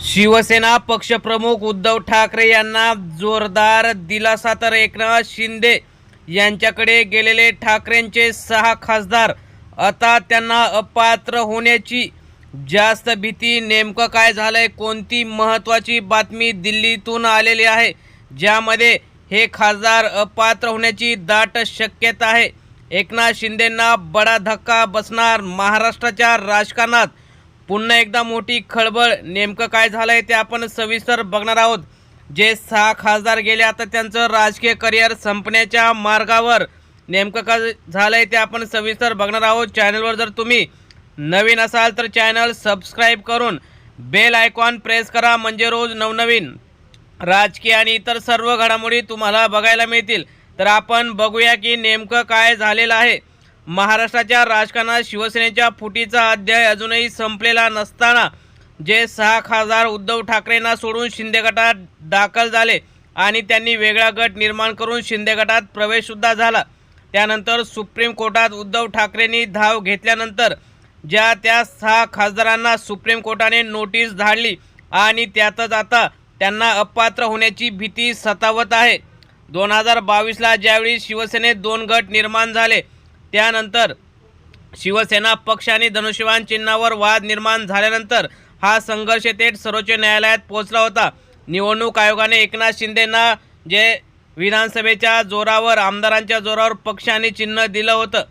शिवसेना पक्षप्रमुख उद्धव ठाकरे यांना जोरदार दिलासा तर एकनाथ शिंदे यांच्याकडे गेलेले ठाकरेंचे 6 खासदार आता त्यांना अपात्र होण्याची जास्त भीती। नेमकं काय झालंय, कोणती महत्त्वाची बातमी दिल्लीतून आलेली आहे ज्यामध्ये हे खासदार अपात्र होण्याची दाट शक्यता आहे। एकनाथ शिंदेंना बडा धक्का बसणार, महाराष्ट्राच्या राजकारणात पुन्हा एकदा मोठी खळबळ। नेमकं काय झालंय ते आपण सविस्तर बघणार आहोत। जे 6 खासदार गेले आता त्यांचं राजकीय करिअर संपण्याच्या मार्गावर, नेमकं काय झालंय ते आपण सविस्तर बघणार आहोत। चॅनलवर जर तुम्ही नवीन असाल तर चॅनल सबस्क्राईब करून बेल आयकॉन प्रेस करा, म्हणजे रोज नवनवीन राजकीय आणि इतर सर्व घडामोडी तुम्हाला बघायला मिळतील। तर आपण बघूया की नेमकं काय झालेलं आहे। महाराष्ट्राच्या राजकारणात शिवसेनेच्या फुटीचा अध्याय अजूनही संपलेला नसताना जे 6 खासदार उद्धव ठाकरेंना सोडून शिंदे गटात दाखल झाले आणि त्यांनी वेगळा गट निर्माण करून शिंदे गटात प्रवेशसुद्धा झाला। त्यानंतर सुप्रीम कोर्टात उद्धव ठाकरेंनी धाव घेतल्यानंतर त्या 6 खासदारांना सुप्रीम कोर्टाने नोटीस धाडली आणि त्यातच आता त्यांना अपात्र होण्याची भीती सतावत आहे। 2022ला ज्यावेळी शिवसेनेत 2 गट निर्माण झाले त्यानंतर शिवसेना पक्ष आणि धनुष्यबाण चिन्हावर वाद निर्माण झाल्यानंतर हा संघर्ष थेट सर्वोच्च न्यायालयात पोहोचला होता। निवडणूक आयोगाने एकनाथ शिंदेंना जे विधानसभेच्या जोरावर, आमदारांच्या जोरावर पक्ष आणि चिन्ह दिलं होतं,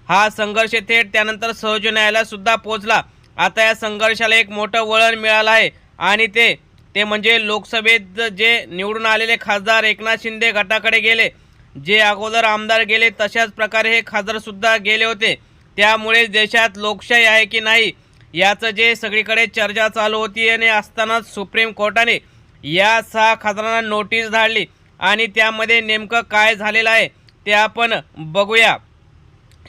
हा संघर्ष थेट त्यानंतर सर्वोच्च न्यायालयात सुद्धा पोहोचला। आता या संघर्षाला एक मोठं वळण मिळालं आहे आणि ते म्हणजे लोकसभेत जे निवडून आलेले खासदार एकनाथ शिंदे गटाकडे गेले, जे अगोदर आमदार गेले तशाच प्रकारे हे खासदार सुद्धा गेले होते। त्यामुळे देशात लोकशाही आहे की नाही याचं जे सगळीकडे चर्चा चालू होती आणि असतानाच सुप्रीम कोर्टाने या 6 खासदारांना नोटीस धाडली आणि त्यामध्ये नेमकं काय झालेलं आहे ते आपण बघूया।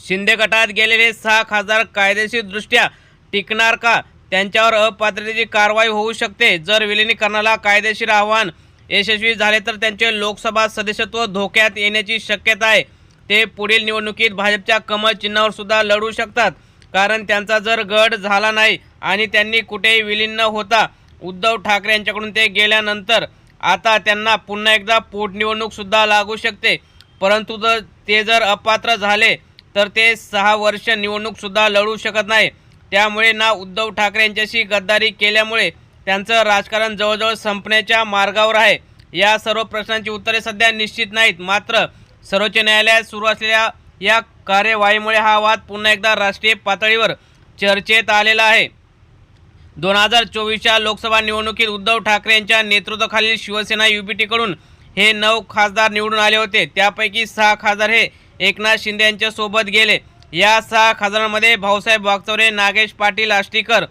शिंदे गटात गेलेले 6 खासदार कायदेशीरदृष्ट्या टिकणार का? त्यांच्यावर अपात्रतेची कारवाई होऊ शकते। जर विलिनीकरणाला कायदेशीर आव्हान यशस्वी झाले तर त्यांचे लोकसभा सदस्यत्व धोक्यात येण्याची शक्यता आहे। ते पुढील निवडणुकीत भाजपच्या कमळ चिन्हावर सुद्धा लढू शकतात, कारण त्यांचा जर गट झाला नाही आणि त्यांनी कुठेही विलीन न होता उद्धव ठाकरे यांच्याकडून ते गेल्यानंतर आता त्यांना पुन्हा एकदा पोटनिवडणूक सुद्धा लागू शकते। परंतु जर अपात्र झाले तर ते 6 वर्ष निवडणूक सुद्धा लढू शकत नाही। त्यामुळे ना उद्धव ठाकरे यांच्याशी गद्दारी केल्यामुळे त्यांचं राजकारण जवळजवळ संपण्याच्या मार्गावर आहे। या सर्व प्रश्नांची उत्तरे सध्या निश्चित नाहीत, मात्र सर्वोच्च न्यायालयात सुरू असलेल्या या कार्यवाहीमुळे हा वाद पुन्हा एकदा राष्ट्रीय पातळीवर चर्चेत आलेला आहे। 2024च्या लोकसभा निवडणुकीत उद्धव ठाकरे यांच्या नेतृत्वाखालील शिवसेना युबीटीकडून हे 9 खासदार निवडून आले होते। त्यापैकी 6 खासदार हे एकनाथ शिंदे यांच्या सोबत गेले। या 6 खासदारांमध्ये भाऊसाहेब वागचौरे, नागेश पाटील आष्टीकर,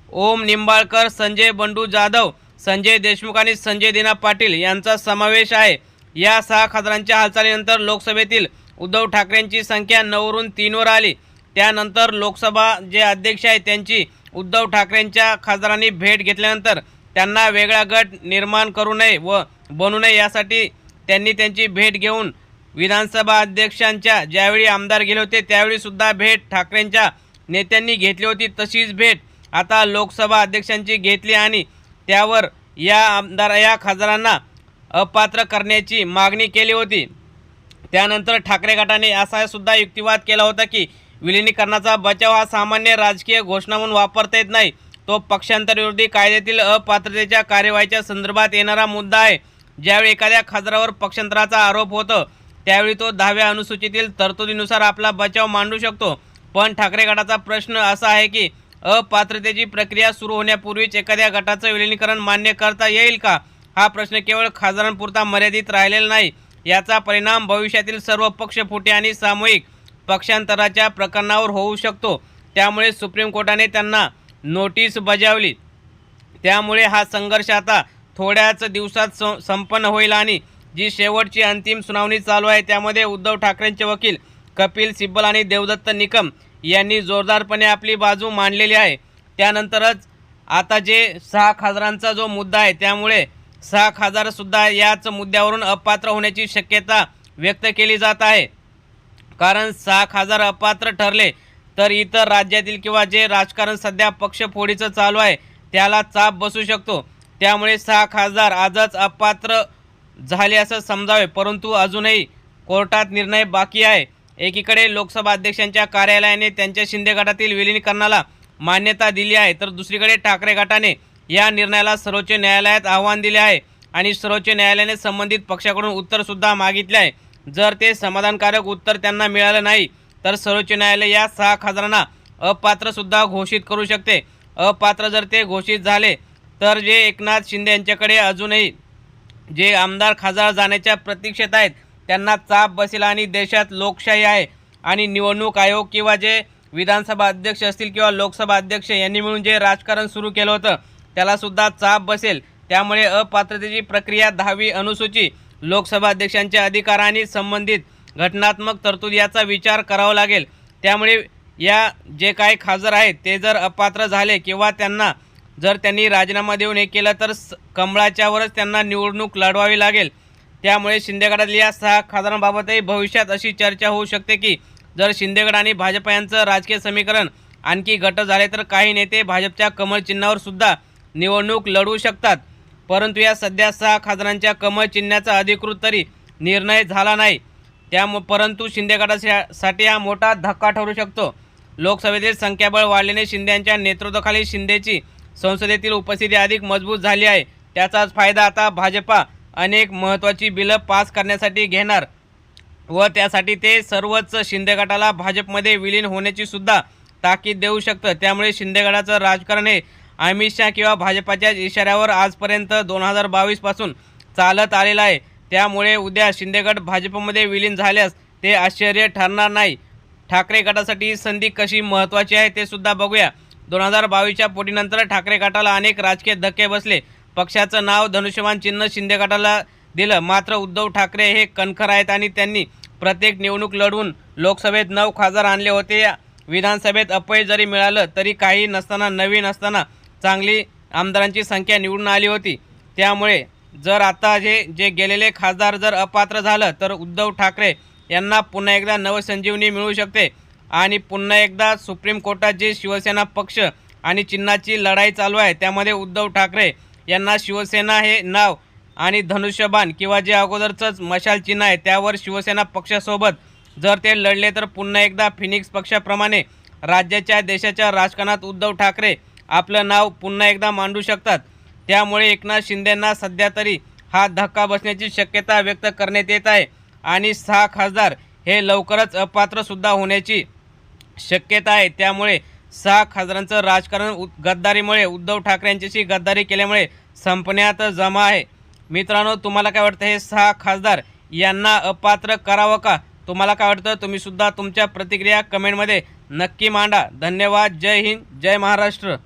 ओम निंबाळकर, संजय बंडू जाधव, संजय देशमुख आणि संजय दिना पाटील यांचा समावेश आहे। या 6 खासदारांच्या हालचालीनंतर लोकसभेतील उद्धव ठाकरेंची संख्या 9 वरून 3 वर आली। त्यानंतर लोकसभा जे अध्यक्ष आहेत त्यांची उद्धव ठाकरेंच्या खासदारांनी भेट घेतल्यानंतर त्यांना वेगळा गट निर्माण करू नये व बनू नये यासाठी त्यांनी त्यांची भेट घेऊन विधानसभा अध्यक्षांच्या ज्यावेळी आमदार गेले होते त्यावेळी सुद्धा भेट ठाकरेंच्या नेत्यांनी घेतली होती। तशीच भेट आता लोकसभा अध्यक्षांची घेतली आणि त्यावर या खासदारांना अपात्र करण्याची मागणी केली होती। त्यानंतर ठाकरे गटाने असा सुद्धा युक्तिवाद केला होता की विलिनीकरणाचा बचाव हा सामान्य राजकीय घोषणा म्हणून वापरता येत नाही, तो पक्षांतर विरोधी कायद्यातील अपात्रतेच्या कार्यवाहीच्या संदर्भात येणारा मुद्दा आहे। ज्यावेळी एखाद्या खासदारावर पक्षांतराचा आरोप होतो त्यावेळी तो 10व्या अनुसूचीतील तरतुदीनुसार आपला बचाव मांडू शकतो। पण ठाकरे गटाचा प्रश्न असा आहे की अपात्रतेची प्रक्रिया सुरू होण्यापूर्वीच एखाद्या गटाचं विलिनीकरण मान्य करता येईल का? हा प्रश्न केवळ खासदारांपुरता मर्यादित राहिलेला नाही, याचा परिणाम भविष्यातील सर्व पक्षफुटी आणि सामूहिक पक्षांतराच्या प्रकरणावर होऊ शकतो। त्यामुळे सुप्रीम कोर्टाने त्यांना नोटीस बजावली। त्यामुळे हा संघर्ष आता थोड्याच दिवसात संपन्न होईल आणि जी शेवटची अंतिम सुनावणी चालू आहे त्यामध्ये उद्धव ठाकरेंचे वकील कपिल सिब्बल आणि देवदत्त निकम यांनी जोरदारपणे आपली बाजू मांडलेली आहे। त्यानंतरच आता जे 6 खासदारांचा जो मुद्दा आहे त्यामुळे 6 खासदार सुद्धा याच मुद्द्यावरून अपात्र होण्याची शक्यता व्यक्त केली जात आहे। कारण 6 खासदार अपात्र ठरले तर इतर राज्यातील किंवा जे राजकारण सध्या पक्षफोडीचं चालू आहे त्याला चाप बसू शकतो त्यामुळे 6 खासदार आजच अपात्र झाले असं समजावे, परंतु अजूनही कोर्टात निर्णय बाकी आहे. एकीकडे लोकसभा अध्यक्षांच्या कार्यालयाने त्यांच्या शिंदे गटातील विलीनीकरणाला मान्यता दिली आहे, तर दुसरीकडे ठाकरे गटाने या निर्णयाला सर्वोच्च न्यायालयात आव्हान दिले आहे आणि सर्वोच्च न्यायालयाने संबंधित पक्षाकडून उत्तरसुद्धा मागितले आहे. जर ते समाधानकारक उत्तर त्यांना मिळालं नाही तर सर्वोच्च न्यायालय या 6 खासदारांना अपात्रसुद्धा घोषित करू शकते. अपात्र जर ते घोषित झाले तर जे एकनाथ शिंदे यांच्याकडे अजूनही जे आमदार खासदार जाण्याच्या प्रतीक्षेत आहेत त्यांना चाप बसेल आणि देशात लोकशाही आहे आणि निवडणूक आयोग किंवा जे विधानसभा अध्यक्ष असतील किंवा लोकसभा अध्यक्ष यांनी मिळून जे राजकारण सुरू केलं होतं त्यालासुद्धा चाप बसेल. त्यामुळे अपात्रतेची प्रक्रिया 10वी अनुसूची लोकसभा अध्यक्षांच्या अधिकार आणि संबंधित घटनात्मक तरतूद याचा विचार करावा लागेल. त्यामुळे या जे काही खासदार आहेत ते जर अपात्र झाले किंवा त्यांनी राजीनामा देऊन हे केलं तर कमळाच्यावरच त्यांना निवडणूक लढवावी लागेल. त्यामुळे शिंदे गटातील या 6 खासदारांबाबतही भविष्यात अशी चर्चा होऊ शकते की जर शिंदे गट आणि भाजप यांचं राजकीय समीकरण आणखी घट्ट झाले तर काही नेते भाजपच्या कमळ चिन्हावर सुद्धा निवडणूक लढवू शकतात. परंतु या सध्या 6 खासदारांच्या कमळ चिन्हाचा अधिकृत तरी निर्णय झाला नाही. परंतु शिंदे गटासाठी हा मोठा धक्का ठरू शकतो. लोकसभेतील संख्याबळ वाढल्याने शिंदे यांच्या नेतृत्वाखाली शिंदेची संसदेतील उपस्थिती अधिक मजबूत झाली आहे. त्याचाच फायदा आता भाजपा अनेक महत्त्वाची बिलं पास करण्यासाठी घेणार व त्यासाठी ते सर्वच शिंदे गटाला भाजपमध्ये विलीन होण्याची सुद्धा ताकीद देऊ शकतं. त्यामुळे शिंदे गटाचं राजकारण हे अमित शहा किंवा भाजपाच्या इशाऱ्यावर आजपर्यंत 2022 पासून चालत आलेलं आहे. त्यामुळे उद्या शिंदे गट भाजपमध्ये विलीन झाल्यास ते आश्चर्य ठरणार नाही. ठाकरे गटासाठी ही संधी कशी महत्त्वाची आहे ते सुद्धा बघूया. 2022च्या पोटीनंतर ठाकरे गटाला अनेक राजकीय धक्के बसले. पक्षाचं नाव धनुष्यबाण चिन्ह शिंदे गटाला दिलं. मात्र उद्धव ठाकरे हे कणखर आहेत आणि त्यांनी प्रत्येक निवडणूक लढवून लोकसभेत 9 खासदार आणले होते. विधानसभेत अपयश जरी मिळालं तरी काही नसताना नवीन असताना चांगली आमदारांची संख्या निवडून आली होती. त्यामुळे जर आता जे गेलेले खासदार जर अपात्र झालं तर उद्धव ठाकरे यांना पुन्हा एकदा नवसंजीवनी मिळू शकते आणि पुन्हा एकदा सुप्रीम कोर्टात जे शिवसेना पक्ष आणि चिन्हाची लढाई चालू आहे त्यामध्ये उद्धव ठाकरे यांना शिवसेना हे नाव आणि धनुष्यबाण किंवा जे अगोदरचंच मशाल चिन्ह आहे त्यावर शिवसेना पक्षासोबत जर ते लढले तर पुन्हा एकदा फिनिक्स पक्षाप्रमाणे राज्याच्या देशाच्या राजकारणात उद्धव ठाकरे आपलं नाव पुन्हा एकदा मांडू शकतात. त्यामुळे एकनाथ शिंदेंना सध्या तरी हा धक्का बसण्याची शक्यता व्यक्त करण्यात येत आहे आणि 6 खासदार हे लवकरच अपात्रसुद्धा होण्याची शक्यता आहे. त्यामुळे 6 खासदारांचं राजकारण गद्दारीमुळे उद्धव ठाकरे यांच्याशी गद्दारी केल्यामुळे संपण्यात जमा आहे. मित्रांनो, तुम्हाला काय वाटतं, हे 6 खासदार यांना अपात्र करावं का? तुम्हाला काय वाटतं? तुम्ही सुद्धा तुमच्या प्रतिक्रिया कमेंटमध्ये नक्की मांडा. धन्यवाद. जय हिंद, जय महाराष्ट्र.